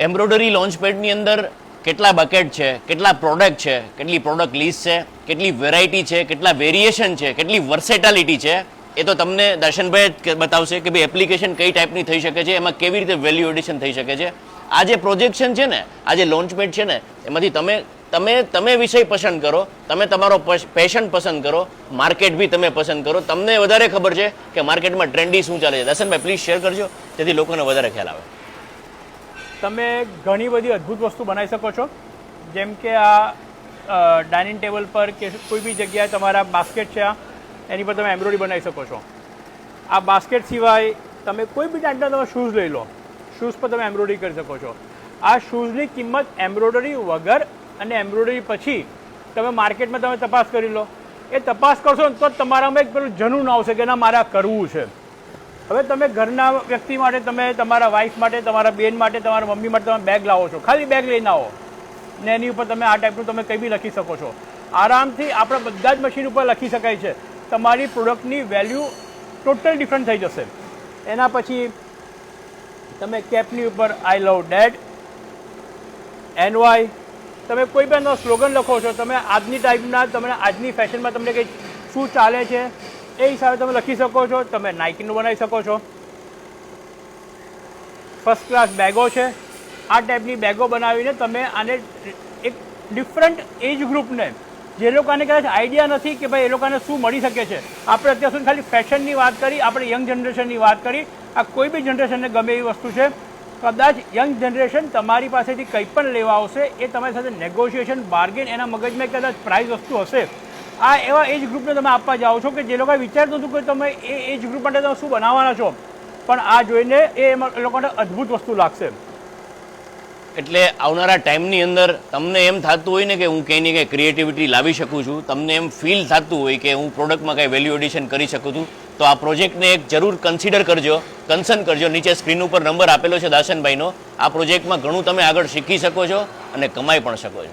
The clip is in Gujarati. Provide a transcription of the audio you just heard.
એમ્બ્રોઇડરી લોન્ચપેડની અંદર કેટલા બકેટ છે, કેટલા પ્રોડક્ટ છે, કેટલી પ્રોડક્ટ લિસ્ટ છે, કેટલી વેરાયટી છે, કેટલા વેરિએશન છે, કેટલી વર્સેટાલિટી છે, એ તો તમને દર્શનભાઈ જ બતાવશે કે ભાઈ એપ્લિકેશન કઈ ટાઈપની થઈ શકે છે, એમાં કેવી રીતે વેલ્યુ એડિશન થઈ શકે છે. આ જે પ્રોજેક્શન છે ને, આ જે લોન્ચપેડ છે ને, એમાંથી તમે વિષય પસંદ કરો, તમે તમારો પેશન પસંદ કરો, માર્કેટ બી તમે પસંદ કરો. તમને વધારે ખબર છે કે માર્કેટમાં ટ્રેન્ડી શું ચાલે છે. દર્શનભાઈ પ્લીઝ શેર કરજો જેથી લોકોને વધારે ખ્યાલ આવે. તમે ઘણી બધી અદ્ભુત વસ્તુ બનાવી શકો છો, જેમ કે આ ડાઇનિંગ ટેબલ પર કે કોઈ બી જગ્યાએ તમારા બાસ્કેટ છે એની પર તમે એમ્બ્રોઇડરી બનાવી શકો છો. આ બાસ્કેટ સિવાય તમે કોઈ બી ટાઈપના તમે શૂઝ લઈ લો, શૂઝ પર તમે એમ્બ્રોઇડરી કરી શકો છો. આ શૂઝની કિંમત એમ્બ્રોઇડરી વગર અને એમ્બ્રોઇડરી પછી તમે માર્કેટમાં તમે તપાસ કરી લો. એ તપાસ કરશો ને તો જ તમારામાં એક પેલું જનૂન આવશે કે ના મારે આ કરવું છે. હવે તમે ઘરના વ્યક્તિ માટે, તમે તમારા વાઈફ માટે, તમારા બેન માટે, તમારા મમ્મી માટે તમે બેગ લાવો છો, ખાલી બેગ લઈને આવો ને એની ઉપર તમે આ ટાઈપનું તમે કંઈ બી લખી શકો છો. આરામથી આપણા બધા જ મશીન ઉપર લખી શકાય છે. તમારી પ્રોડક્ટની વેલ્યુ ટોટલ ડિફરન્ટ થઈ જશે. એના પછી તમે કેપની ઉપર આઈ લવ ડેડ, NY, તમે કોઈ પણ સ્લોગન લખો છો, તમે આજની ટાઈપના, તમને આજની ફેશનમાં તમને કંઈ શું ચાલે છે એ હિસાબે તમે લખી શકો છો. તમે નાઇકીનું બનાવી શકો છો. ફર્સ્ટ ક્લાસ બેગો છે, આ ટાઈપની બેગો બનાવીને તમે આને એક ડિફરન્ટ એજ ગ્રુપને, જે લોકોને કદાચ આઈડિયા નથી કે ભાઈ એ લોકોને શું મળી શકે છે. આપણે અત્યાર સુધી ખાલી ફેશનની વાત કરી, આપણે યંગ જનરેશનની વાત કરી. આ કોઈ બી જનરેશનને ગમે એવી વસ્તુ છે. કદાચ યંગ જનરેશન તમારી પાસેથી કંઈ પણ લેવા આવશે, એ તમારી સાથે નેગોશિએશન, બાર્ગેન, એના મગજમાં કદાચ પ્રાઇઝ વસ્તુ હશે. આ એવા એજ ગ્રુપને તમે આપવા જાઓ છો કે જે લોકો વિચારતું હતું કે તમે એ એજ ગ્રુપ માટે તમે શું બનાવવાના છો, પણ આ જોઈને એ લોકોને અદ્ભુત વસ્તુ લાગશે. એટલે આવનારા ટાઈમની અંદર તમને એમ થતું હોય ને કે હું કંઈ ને કંઈ ક્રિએટિવિટી લાવી શકું છું, તમને એમ ફીલ થતું હોય કે હું પ્રોડક્ટમાં કંઈ વેલ્યુ એડિશન કરી શકું છું, તો આ પ્રોજેક્ટને એક જરૂર કન્સિડર કરજો, કન્સર્ન કરજો. નીચે સ્ક્રીન ઉપર નંબર આપેલો છે દર્શનભાઈનો. આ પ્રોજેક્ટમાં ઘણું તમે આગળ શીખી શકો છો અને કમાઈ પણ શકો છો.